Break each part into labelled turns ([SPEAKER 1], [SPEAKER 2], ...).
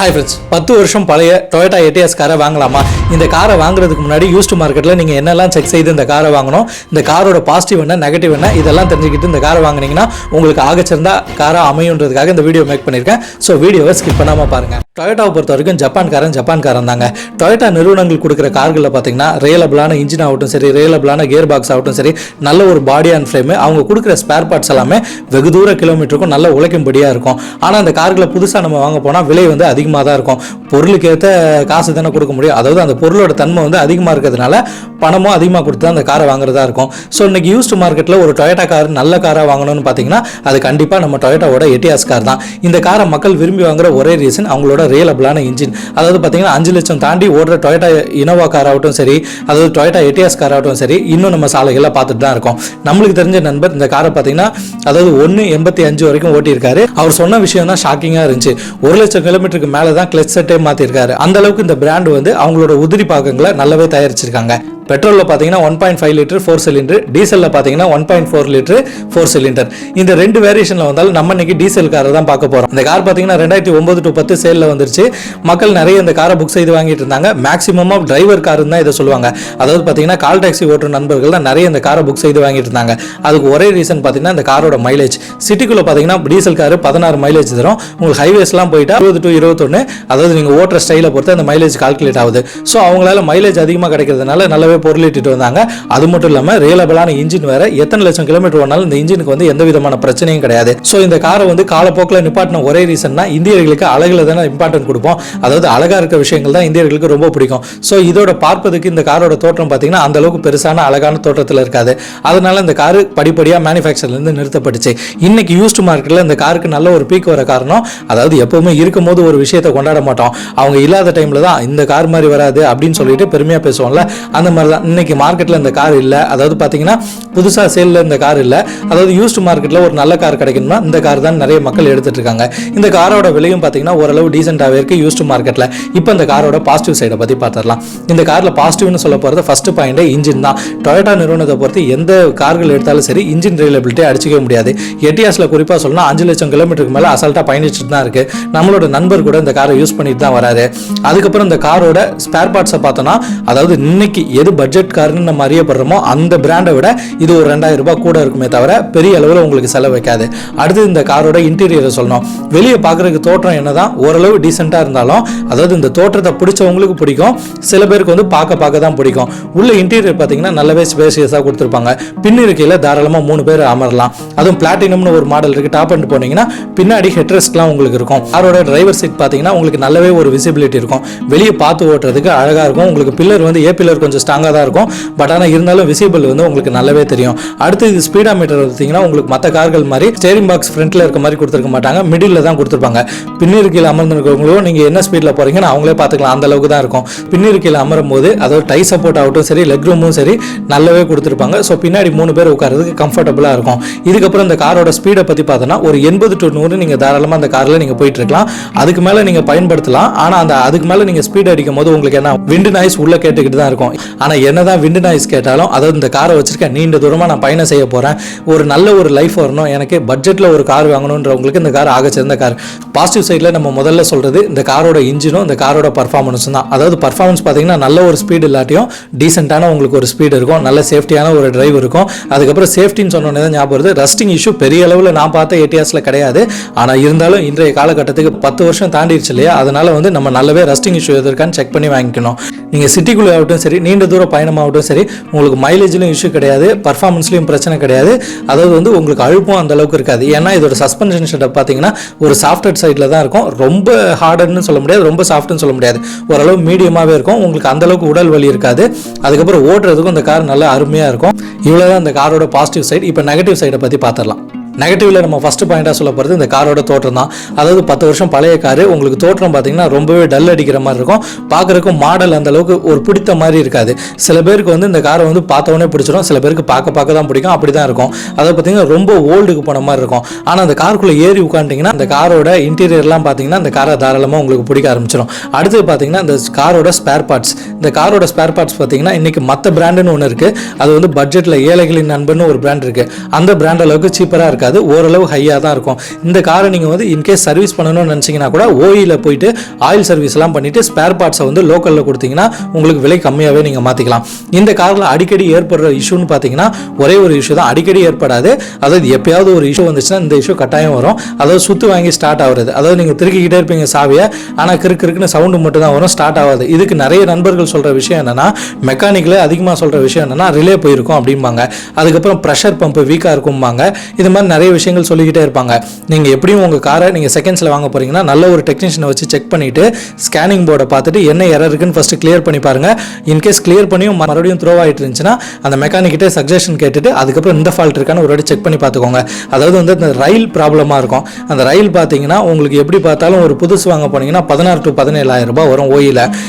[SPEAKER 1] Hi friends, 10 வருஷம் பழைய Toyota Etios காரை வாங்கலாமா? இந்த காரை வாங்குறதுக்கு முன்னாடி யூஸ்டு மார்க்கெட்டில் நீங்கள் என்னெல்லாம் செக் செய்து இந்த காரை வாங்கணும், இந்த காரோட பாசிட்டிவ் என்ன நெகட்டிவ் என்ன இதெல்லாம் தெரிஞ்சுக்கிட்டு இந்த காரை வாங்கினீங்கன்னா உங்களுக்கு ஆகச்சிருந்தா காராக அமையுன்றதுக்காக இந்த வீடியோ மேக் பண்ணியிருக்கேன். ஸோ வீடியோவை ஸ்கிப் பண்ணாமல் பாருங்கள். டொயோட்டாவை பொறுத்த வரைக்கும் ஜப்பான்காரன் தாங்க. டொயோட்டா நிறுவனங்கள் கொடுக்குற கார்களில் பார்த்தீங்கன்னா ரியலபிளான இன்ஜின் ஆகட்டும் சரி, ரியலபிளான கியர் பாக்ஸ் ஆகட்டும் சரி, நல்ல ஒரு பாடி அண்ட் ஃப்ரேமு, அவங்க கொடுக்குற ஸ்பேர் பார்ட்ஸ் எல்லாமே வெகு தூர கிலோமீட்டருக்கும் நல்ல உழைக்கும்படியாக இருக்கும். ஆனால் அந்த கார்களை புதுசாக நம்ம வாங்க போனால் விலை வந்து அதிகமாக தான் இருக்கும். பொருளுக்கு ஏற்ற காசு தானே கொடுக்க முடியும். அதாவது அந்த பொருளோட தன்மை வந்து அதிகமாக இருக்கிறதுனால பணமும் அதிகமாக கொடுத்து அந்த காரை வாங்குறதா இருக்கும். ஸோ இன்னைக்கு யூஸ்டு மார்க்கெட்டில் ஒரு டொயோட்டா கார் நல்ல காராக வாங்கணும்னு பார்த்தீங்கன்னா அது கண்டிப்பாக நம்ம டொயோட்டாவோட எட்டியாஸ் கார் தான். இந்த காரை மக்கள் விரும்பி வாங்குற ஒரே ரீசன் அவங்களோட ரியலபிளான இன்ஜின். அதாவது பார்த்தீங்கன்னா 5 லட்சம் தாண்டி ஓடுற டொயோட்டா இனோவா கார் ஆகட்டும் சரி, அதாவது டொயோட்டா எட்டியாஸ் கார் ஆகட்டும் சரி, இன்னும் நம்ம சாலைகளில் பார்த்துட்டு தான் இருக்கோம். நம்மளுக்கு தெரிஞ்ச நண்பர் இந்த காரை பார்த்தீங்கன்னா அதாவது 1.85 வரைக்கும் ஓட்டியிருக்காரு. அவர் சொன்ன விஷயம் தான் ஷாக்கிங்காக இருந்துச்சு. 1 லட்சம் கிலோமீட்டருக்கு மேலே தான் கிளச் செட்டே மாற்றிருக்காரு. அந்த அளவுக்கு இந்த பிராண்ட் வந்து அவங்களோட உதிரி பாகங்களை நல்லாவே தயாரிச்சிருக்காங்க. பெட்ரோலில் பார்த்தீங்கன்னா 1.5 லிட்டர் 4 சிலிண்டர், டீசலில் பார்த்தீங்கன்னா 1.4 லிட்டர் 4 சிலிண்டர். இந்த ரெண்டு வேரியேஷனில் வந்தாலும் நம்ம இன்னைக்கு டீசல் காரை தான் பார்க்க போகிறோம். இந்த கார் பார்த்தீங்கன்னா 2009 to 10 சேலில் வந்துருச்சு. மக்கள் நிறைய இந்த காரை புக் செய்து வாங்கிட்டு இருந்தாங்க. மேக்ஸிமம் ஆஃப் டிரைவர் கார் தான் இதை சொல்லுவாங்க. அதாவது பார்த்தீங்கன்னா கால் டாக்ஸி ஓட்டுற நண்பர்கள் தான் நிறைய இந்த காரை புக் செய்து வாங்கிட்டு இருந்தாங்க. அதுக்கு ஒரே ரீசன் பார்த்தீங்கன்னா இந்த காரோட மைலேஜ். சிட்டிக்குள்ளே பார்த்தீங்கன்னா டீசல் கார் 16 மைலேஜ் தரும். உங்களுக்கு ஹைவேஸ்லாம் போயிட்டா 20 to 21, அதாவது நீங்கள் ஓட்டுற ஸ்டைலை பொறுத்து அந்த மைலேஜ் கால்குலேட் ஆகுது. ஸோ அவங்களால மைலேஜ் அதிகமாக கிடைக்கிறதுனால நல்லாவே பொருளிட்டு வந்தாங்க. அது மட்டும் இல்லாமல் ரியலபிளான இன்ஜின் வேற. எத்தனை லட்சம் கிலோமீட்டர் ஓடினாலும் இந்த இன்ஜினுக்கு வந்து எந்த விதமான பிரச்சனையும் கிடையாது. ஸோ இந்த காரை வந்து காலப்போக்கில் நிப்பாட்டின ஒரே ரீசன்னா இந்தியர்களுக்கு அழகுல தானே இம்பார்ட்டன்ட் கொடுப்போம். அதாவது அழகா இருக்க விஷயங்கள் தான் இந்தியர்களுக்கு ரொம்ப பிடிக்கும். ஸோ இதோட பார்ப்பதுக்கு இந்த காரோட தோற்றம் பார்த்தீங்கன்னா அந்த அளவுக்கு பெருசான அழகான தோற்றத்தில் இருக்காது. அதனால இந்த காரு படிப்படியாக மேனுஃபேக்சர்லேருந்து நிறுத்தப்பட்டுச்சு. இன்னைக்கு யூஸ்டு மார்க்கெட்டில் இந்த காருக்கு நல்ல ஒரு பீக் வர காரணம், அதாவது எப்பவுமே இருக்கும் போது ஒரு விஷயத்தை கொண்டாட மாட்டோம், அவங்க இல்லாத டைம்ல தான் இந்த கார் மாதிரி வராது அப்படின்னு சொல்லிட்டு பெருமையாக பேசுவோம்ல, அந்த மாதிரி தான் இன்னைக்கு மார்க்கெட்டில் இந்த கார் இல்லை. அதாவது பார்த்தீங்கன்னா புதுசாக சேலில் இந்த கார் இல்லை. அதாவது யூஸ்டு மார்க்கெட்டில் ஒரு நல்ல கார் கிடைக்கணும்னா இந்த கார் தான் நிறைய மக்கள் எடுத்துட்டு இருக்காங்க. இந்த காரோட விலையும் பார்த்தீங்கன்னா ஓரளவு டீசெண்டாகவே இருக்கு யூஸ்டு மார்க்கெட்டில். இப்போ இந்த காரோட பாசிட்டிவ் சைடை பற்றி பார்த்துடலாம். இந்த காரில் பாசிட்டிவ்னு சொல்ல போகிறது ஃபர்ஸ்ட் பாயிண்ட் இன்ஜின் தான். டொயோட்டா நிறுவனத்தை பொறுத்து எந்த கார்கள் எடுத்தாலும் சரி இன்ஜின் ரிலையபிலிட்டி அடிச்சிக்க முடியாது. எட்டியாஸில் குறிப்பாக சொல்லணும் 5 லட்சம் கிலோமீட்டருக்கு மேலே அசால்ட்டாக பயணிச்சுட்டு தான் இருக்கு. நம்மளோட நண்பர் கூட இந்த காரை யூஸ் பண்ணிட்டு தான் வராரு. அதுக்கப்புறம் இந்த காரோட ஸ்பேர் பார்ட்ஸை பார்த்தோன்னா, அதாவது இன்னைக்கு எது பட்ஜெட் கார்னு நம்ம அறியப்படுறோமோ அந்த பிராண்டை விட இது ஒரு 2000 ரூபாய் கூட இருக்குமே தவிர பெரிய அளவில் உங்களுக்கு செலவு வைக்காது. அடுத்து இந்த காரோட இன்டீரியரை சொல்லணும். வெளியே பார்க்குறதுக்கு தோற்றம் என்னதான் ஓரளவு டீசெண்டாக இருந்தாலும், அதாவது இந்த தோற்றத்தை பிடிச்சவங்களுக்கு பிடிக்கும், சில பேருக்கு வந்து பார்க்க தான் பிடிக்கும். உள்ள இன்டீரியர் பார்த்தீங்கன்னா நல்லாவே ஸ்பேசியஸாக கொடுத்துருப்பாங்க. பின்னிருக்கையில் தாராளமாக 3 பேர் அமரலாம். அதுவும் பிளாட்டினம்னு ஒரு மாடல் இருக்குது. டாப் அண்ட் போனீங்கன்னா பின்னாடி ஹெட்ரெஸ்ட்லாம் உங்களுக்கு இருக்கும். காரோட டிரைவர் சீட் பார்த்தீங்கன்னா உங்களுக்கு நல்லாவே ஒரு விசிபிலிட்டி இருக்கும். வெளியே பார்த்து ஓட்டுறதுக்கு அழகாக இருக்கும். உங்களுக்கு பில்லர் வந்து பில்லர் கொஞ்சம் ஸ்ட்ராங்காக தான் இருக்கும். பட் ஆனால் இருந்தாலும் விசிபிள் வந்து உங்களுக்கு நல்லாவே தெரியும். அடுத்து இது ஸ்பீடா மீட்டர் பார்த்தீங்கன்னா உங்களுக்கு மற்ற கார்கள் மாதிரி ஸ்டேரிங் பாக்ஸ் ஃப்ரண்ட்ல இருக்க மாதிரி கொடுத்துருக்க மாட்டாங்க, மிடில் தான் கொடுத்துருப்பாங்க. பின்னிருக்கையில் அமர்ந்திருக்கவங்களும் நீங்கள் என்ன ஸ்பீடில் போறீங்கன்னு அவங்களே பார்த்துக்கலாம். அந்த அளவுக்கு தான் இருக்கும். பின்னிருக்கையில் அமரும் போது அதாவது டை சப்போர்ட் ஆகட்டும் சரி, லெக் ரூமும் சரி நல்லாவே கொடுத்துருப்பாங்க. ஸோ பின்னாடி 3 பேர் உட்காரதுக்கு கம்ஃபர்டபுளாக இருக்கும். இதுக்கப்புறம் இந்த காரோட ஸ்பீடை பற்றி பார்த்தோன்னா ஒரு 80 to 100 நீங்கள் தாராளமாக அந்த காரில் நீங்கள் போயிட்டு இருக்கலாம். அதுக்கு மேலே நீங்கள் பயன்படுத்தலாம். ஆனால் அதுக்கு மேலே நீங்கள் ஸ்பீட் அடிக்கும் போது உங்களுக்கு என்ன விண்டு நாய்ஸ் உள்ள கேட்டுக்கிட்டு தான் இருக்கும். ஆனால் என்னதான் விண்டு நாய்ஸ் கேட்டாலும், அதாவது இந்த காரை வச்சிருக்கேன் நீண்ட தூரமாக நான் பயணம் செய்ய போகிறேன், ஒரு நல்ல ஒரு லைஃப் வரணும், எனக்கு பட்ஜெட்டில் ஒரு கார் வாங்கணுன்றவங்களுக்கு இந்த கார் ஆகச்சிறந்த கார். பாசிட்டிவ் சைடில் நம்ம முதல்ல சொல்கிறது இந்த காரோட இன்ஜினும் இந்த காரோட பர்ஃபார்மன்ஸும் தான். அதாவது பர்ஃபார்மன்ஸ் பார்த்தீங்கன்னா நல்ல ஒரு ஸ்பீடு இல்லாட்டியும் டீசெண்டான உங்களுக்கு ஒரு ஸ்பீடு இருக்கும், நல்ல சேஃப்டியான ஒரு டிரைவ் இருக்கும். அதுக்கப்புறம் சேஃப்டின்னு சொன்னோன்னே தான் ஞாபகம் வருது, ரஸ்டிங் இஷ்யூ பெரிய அளவில் நான் பார்த்த எட்டியாஸில் கிடையாது. ஆனால் இருந்தாலும் இன்றைய காலகட்டத்துக்கு 10 வருஷம் தாண்டிடுச்சு இல்லையா, அதனால வந்து நம்ம நல்லாவே ரஸ்டிங் இஷ்யூ எதற்கான்னு செக் பண்ணி வாங்கிக்கணும். நீங்கள் சிட்டிக்குள்ளே ஆகட்டும் சரி, நீண்ட தூர பயணமாகட்டும் சரி, உங்களுக்கு மைலேஜ்லையும் இஷ்யூ கிடையாது, பர்ஃபார்மன்ஸ்லையும் பிரச்சனை கிடையாது. அதாவது வந்து உங்களுக்கு அழுப்பும் அந்த அளவுக்கு இருக்காது. ஏன்னா இதோட சஸ்பென்ஷன் செட்டப் பார்த்தீங்கன்னா ஒரு சாஃப்ட்வேர் சைடில் தான் இருக்கும். ரொம்ப ஹார்டுன்னு சொல்ல முடியாது, ரொம்ப சாஃப்ட்னு சொல்ல முடியாது, ஓரளவு மீடியமாகவே இருக்கும். உங்களுக்கு அந்த அளவுக்கு உடல் வலி இருக்காது. அதுக்கப்புறம் ஓட்டுறதுக்கும் இந்த கார் நல்லா அருமையாக இருக்கும். இவ்வளோதான் இந்த காரோட பாசிட்டிவ் சைடு. இப்போ நெகட்டிவ் சைடை பற்றி பார்த்துடலாம். நெகட்டிவ்ல நம்ம ஃபர்ஸ்ட் பாயிண்டாக சொல்ல போகிறது இந்த காரோட தோற்றம் தான். அதாவது 10 வருஷம் பழைய காரு, உங்களுக்கு தோற்றம் பார்த்தீங்கன்னா ரொம்பவே டல் அடிக்கிற மாதிரி இருக்கும். பார்க்குறதுக்கும் மாடல் அந்த அளவுக்கு ஒரு பிடித்த மாதிரி இருக்காது. சில பேருக்கு வந்து இந்த காரை வந்து பார்த்தவொடனே பிடிச்சிடும், சில பேருக்கு பார்க்க தான் பிடிக்கும், அப்படி தான் இருக்கும். அதை பார்த்தீங்கன்னா ரொம்ப ஓல்டுக்கு போன மாதிரி இருக்கும். ஆனால் அந்த காருக்குள்ளே ஏறி உட்காந்துட்டிங்கன்னா அந்த காரோட இன்டீரியர்லாம் பார்த்தீங்கன்னா அந்த காரை தாராளமாக உங்களுக்கு பிடிக்க ஆரம்பிச்சிடும். அடுத்து பார்த்தீங்கன்னா இந்த காரோட ஸ்பேர் பார்ட்ஸ். இந்த காரோட ஸ்பேர் பார்ட்ஸ் பார்த்தீங்கன்னா இன்றைக்கி மற்ற பிராண்டுன்னு ஒன்று இருக்குது. அது வந்து பட்ஜெட்டில் ஏழைகளின் நண்பன்னு ஒரு பிராண்ட் இருக்குது. அந்த பிராண்ட் அளவுக்கு சீப்பராக இருக்குது. இருக்காது, ஓரளவு ஹையாக தான் இருக்கும். இந்த காரை நீங்கள் வந்து இன்கேஸ் சர்வீஸ் பண்ணணும்னு நினச்சிங்கன்னா கூட ஓயில் போயிட்டு ஆயில் சர்வீஸ்லாம் பண்ணிவிட்டு ஸ்பேர் பார்ட்ஸை வந்து லோக்கலில் கொடுத்தீங்கன்னா உங்களுக்கு விலை கம்மியாகவே நீங்கள் மாற்றிக்கலாம். இந்த காரில் அடிக்கடி ஏற்படுற இஷ்யூன்னு பார்த்தீங்கன்னா ஒரே ஒரு இஷ்யூ தான், அடிக்கடி ஏற்படாது. அதாவது எப்பயாவது ஒரு இஷ்யூ வந்துச்சுன்னா இந்த இஷ்யூ கட்டாயம் வரும். அதாவது சுற்று வாங்கி ஸ்டார்ட் ஆகுறது, அதாவது நீங்கள் திருக்கிக்கிட்டே இருப்பீங்க சாவியை, ஆனால் கிறுக்குன்னு சவுண்டு மட்டும் தான் வரும், ஸ்டார்ட் ஆகாது. இதுக்கு நிறைய நண்பர்கள் சொல்கிற விஷயம் என்னென்னா, மெக்கானிக்கில் அதிகமாக சொல்கிற விஷயம் என்னென்னா ரிலே போயிருக்கும் அப்படிம்பாங்க. அதுக்கப்புறம் ப்ரெஷர் பம்பு வீக்காக இருக்கும்பாங்க. இது மாதிரி நிறைய விஷயங்கள் சொல்லிக்கிட்டே இருப்பாங்க. நீங்கள் எப்படியும் உங்கள் காரை நீங்கள் செகண்ட்ஸில் வாங்க போகிறீங்கன்னா நல்ல ஒரு டெக்னீஷியனை வச்சு செக் பண்ணிவிட்டு ஸ்கேனிங் போர்டை பார்த்துட்டு என்ன எரர் இருக்குன்னு ஃபஸ்ட்டு கிளியர் பண்ணி பாருங்கள். இன்கேஸ் கிளியர் பண்ணியும் மறுபடியும் த்ரோ ஆகிட்டு இருந்துச்சுன்னா அந்த மெக்கானிக்கிட்டே சஜஷன் கேட்டுட்டு அதுக்கப்புறம் இந்த ஃபால்ட் இருக்கான்னு ஒரு வாட்டி செக் பண்ணி பார்த்துக்கோங்க. அதாவது வந்து இந்த ரயில் ப்ராப்ளமாக இருக்கும். அந்த ரயில் பார்த்தீங்கன்னா உங்களுக்கு எப்படி பார்த்தாலும் ஒரு புதுசு வாங்க போனீங்கன்னா 16,000 to 17,000 ரூபாய் வரும் ஓயில்.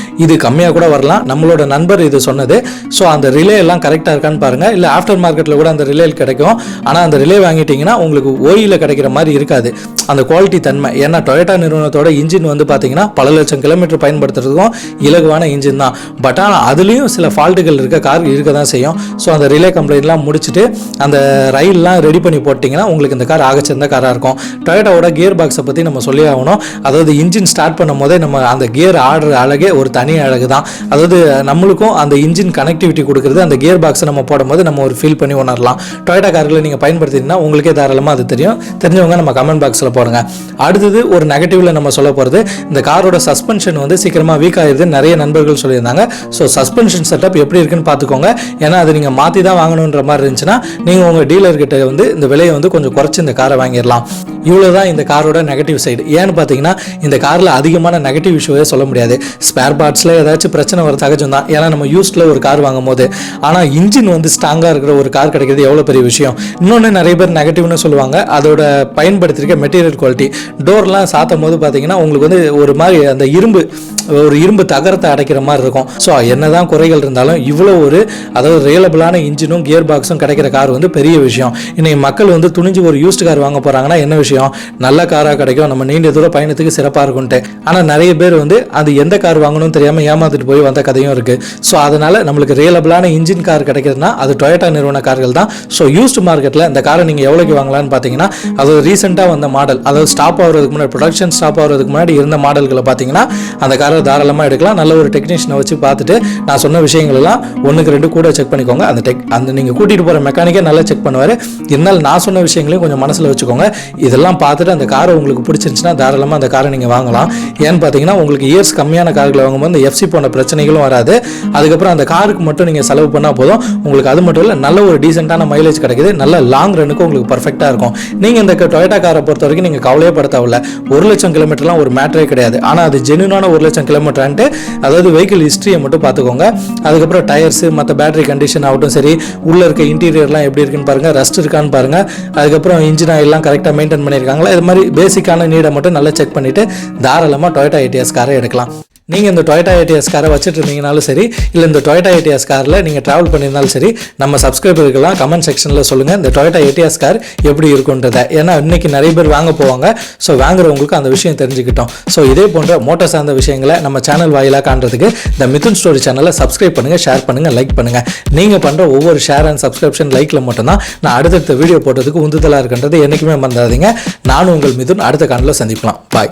[SPEAKER 1] இது கம்மியாக கூட வரலாம். நம்மளோட நண்பர் இது சொன்னது. ஸோ அந்த ரிலே எல்லாம் கரெக்டாக இருக்கான்னு பாருங்கள். இல்லை ஆஃப்டர் மார்க்கெட்டில் கூட அந்த ரிலே கிடைக்கும். ஆனால் அந்த ரிலே வாங்கிட்டீங்கன்னா உங்களுக்கு ஓயில் கிடைக்கிற மாதிரி இருக்காது அந்த குவாலிட்டி தன்மை. ஏன்னா டொயோட்டா நிறுவனத்தோட இன்ஜின் வந்து பார்த்தீங்கன்னா பல லட்சம் கிலோமீட்டர் பயன்படுத்துறதுக்கும் இலகுவான இன்ஜின் தான். பட் ஆனால் அதுலேயும் சில ஃபால்ட்டுகள் இருக்க கார் இருக்க தான் செய்யும். ஸோ அந்த ரிலே கம்ப்ளைண்ட்லாம் முடிச்சுட்டு அந்த ரயில்லாம் ரெடி பண்ணி போட்டிங்கன்னா உங்களுக்கு இந்த கார் ஆகச்சிருந்த காராக இருக்கும். டொயோட்டாவோட கியர் பாக்ஸை பற்றி நம்ம சொல்லி ஆகணும். அதாவது இன்ஜின் ஸ்டார்ட் பண்ணும் போதே நம்ம அந்த கியர் ஆடுற அழகே ஒரு தனி அழகு தான். அதாவது நம்மளுக்கும் அந்த இன்ஜின் கனெக்டிவிட்டி கொடுக்குறது அந்த கியர் பாக்ஸை நம்ம போடும்போது நம்ம ஒரு ஃபீல் பண்ணி உணரலாம். டொயோட்டா கார்களை நீங்கள் பயன்படுத்தினா உங்களுக்கே தாராளமாக அது தெரியும். தெரிஞ்சவங்க நம்ம கமெண்ட் பாக்ஸில் போடுங்க. அடுத்தது ஒரு நெகட்டிவில் நம்ம சொல்ல போகிறது, இந்த காரோட சஸ்பென்ஷன் வந்து சீக்கிரமாக வீக் ஆகிடுது நிறைய நண்பர்கள் சொல்லியிருந்தாங்க. ஸோ சஸ்பென்ஷன் செட்டப் எப்படி இருக்குன்னு பார்த்துக்கோங்க. ஏன்னா அது நீங்கள் மாற்றி தான் வாங்கணுன்ற மாதிரி இருந்துச்சுன்னா நீங்கள் உங்கள் டீலர்கிட்ட வந்து இந்த விலையை வந்து கொஞ்சம் குறைச்சி இந்த காரை வாங்கிடலாம். இவ்வளோ தான் இந்த காரோட நெகட்டிவ் சைடு. ஏன்னு பார்த்தீங்கன்னா இந்த காரில் அதிகமான நெகட்டிவ் இஷ்யூவே சொல்ல முடியாது. ஸ்பேர் பார்ட்ஸில் ஏதாச்சும் பிரச்சனை வர சகஜம் தான், ஏன்னா நம்ம யூஸ்டில் ஒரு கார் வாங்கும் போது. ஆனால் இன்ஜின் வந்து ஸ்ட்ராங்காக இருக்கிற ஒரு கார் கிடைக்கிறது எவ்வளோ பெரிய விஷயம். இன்னொன்று நிறைய பேர் நெகட்டிவ்னு சொல்லுவாங்க, அதோட பயன்படுத்திருக்க மெட்டீரியல் குவாலிட்டி. டோர்லாம் சாத்தும் போது பார்த்தீங்கன்னா உங்களுக்கு வந்து ஒரு மாதிரி அந்த இரும்பு தகரத்தை அடைக்கிற மாதிரி இருக்கும். ஸோ என்னதான் குறைகள் இருந்தாலும் இவ்வளோ ஒரு அதாவது ரியலபிளான இன்ஜினும் கியர் பாக்ஸும் கிடைக்கிற கார் வந்து பெரிய விஷயம். இன்னைக்கு மக்கள் வந்து துணிஞ்சு ஒரு யூஸ்டு கார் வாங்க போகிறாங்கன்னா என்ன விஷயம், நல்ல காராக கிடைக்கும், நம்ம நீண்ட தூர பயணத்துக்கு சிறப்பாக இருக்கும்ட்டு. ஆனால் நிறைய பேர் வந்து அது எந்த கார் வாங்கணும்னு தெரியாமல் ஏமாந்துட்டு போய் வந்த கதையும் இருக்குது. ஸோ அதனால் நம்மளுக்கு ரியலபிளான இன்ஜின் கார் கிடைக்கிறதுனா அது டொயோட்டா நிறுவன கார்கள் தான். ஸோ யூஸ்டு மார்க்கெட்டில் இந்த காரை நீங்கள் எவ்வளோக்கு வாங்கலாம்னு பார்த்தீங்கன்னா, அது ரீசெண்டாக வந்த மாடல், அதாவது ஸ்டாப் ஆகிறதுக்கு முன்னாடி ப்ரொடக்ஷன் ஸ்டாப் ஆகிறதுக்கு முன்னாடி இருந்த மாடல்களை பார்த்தீங்கன்னா அந்த காரை தாராளமாக எடுக்கலாம். நல்ல ஒரு டெக்னீஷியனை வச்சு பார்த்துட்டு நான் சொன்ன விஷயங்கள் எல்லாம் 1-2 கூட செக் பண்ணிக்கோங்க. அந்த நீங்கள் கூட்டிகிட்டு போகிற மெக்கானிக்கே நல்லா செக் பண்ணுவார். இருந்தாலும் நான் சொன்ன விஷயங்களையும் கொஞ்சம் மனசில் வச்சுக்கோங்க. இதெல்லாம் பார்த்துட்டு அந்த காரை உங்களுக்கு பிடிச்சிருந்துச்சுன்னா தாராளமாக அந்த காரை நீங்கள் வாங்கலாம். ஏன்னு பார்த்தீங்கன்னா உங்களுக்கு இயர்ஸ் கம்மியான கார்களை வாங்கும்போது இந்த எஃப்சி போன்ற பிரச்சனைகளும் வராது. அதுக்கப்புறம் அந்த காருக்கு மட்டும் நீங்கள் செலவு பண்ணால் போதும். உங்களுக்கு அது மட்டும் இல்லை, நல்ல ஒரு டீசெண்டான மைலேஜ் கிடைக்குது. நல்ல லாங் ரனுக்கு உங்களுக்கு பர்ஃபெக்டாக இருக்கும். நீங்கள் இந்த டொயோட்டா காரை பொறுத்த வரைக்கும் நீங்கள் கவலையே பட தேவையில்ல. 1,00,000 கிலோமீட்டர்லாம் ஒரு மேட்டரே கிடையாது. ஆனால் அது ஜென்யூனான 1,00,000 கிலோமீட்டர், அதாவது வெஹிக்கிள் ஹிஸ்டரியை மட்டும் பார்த்துக்கோங்க. அதுக்கப்புறம் டயர்ஸ், மற்ற பேட்டரி கண்டிஷன் ஆகட்டும் சரி, உள்ள இருக்க இன்டீரியர்லாம் எப்படி இருக்குன்னு பாருங்க, ரஸ்ட் இருக்கான்னு பாருங்க. அதுக்கப்புறம் இன்ஜின் ஆயிலாம் கரெக்டாக மெயின்டைன் பண்ணியிருக்காங்களா, இது மாதிரி பேசிக்கான நீடை மட்டும் நல்லா செக் பண்ணிட்டு தாராளமாக டொயோட்டா ஏடிஎஸ் காரை எடுக்கலாம். நீங்கள் இந்த டொயோட்டா ஏடிஎஸ் காரை வச்சுட்டு இருந்தீங்கனாலும் சரி, இல்லை இந்த டொயோட்டா ஏடிஎஸ் காரில் நீங்கள் ட்ராவல் பண்ணியிருந்தாலும் சரி, நம்ம சப்ஸ்கிரைபர்கள்லாம் கமெண்ட் செக்ஷனில் சொல்லுங்கள் இந்த டொயோட்டா ஏடிஎஸ் கார் எப்படி இருக்குன்றதை. ஏன்னா இன்றைக்கி நிறைய பேர் வாங்க போவாங்க. ஸோ வாங்குறவங்களுக்கு அந்த விஷயம் தெரிஞ்சுக்கிட்டோம். ஸோ இதே போன்ற மோட்டார் சார்ந்த விஷயங்களை நம்ம சேனல் வாயிலாக காண்றதுக்கு இந்த மிதுன் ஸ்டோரி சேனலை சப்ஸ்கிரைப் பண்ணுங்கள், ஷேர் பண்ணுங்கள், லைக் பண்ணுங்கள். நீங்கள் பண்ணுற ஒவ்வொரு ஷேர் அண்ட் சப்ஸ்கிரிப்ஷன் லைக்கில் மட்டும்தான் நான் அடுத்தடுத்த வீடியோ போட்டதுக்கு உந்துதலாக இருக்கின்றது என்றைக்குமே மறந்துடாதீங்க. நானும் உங்கள் மிதுன் அடுத்த காணொலியில் சந்திக்கலாம். பாய்.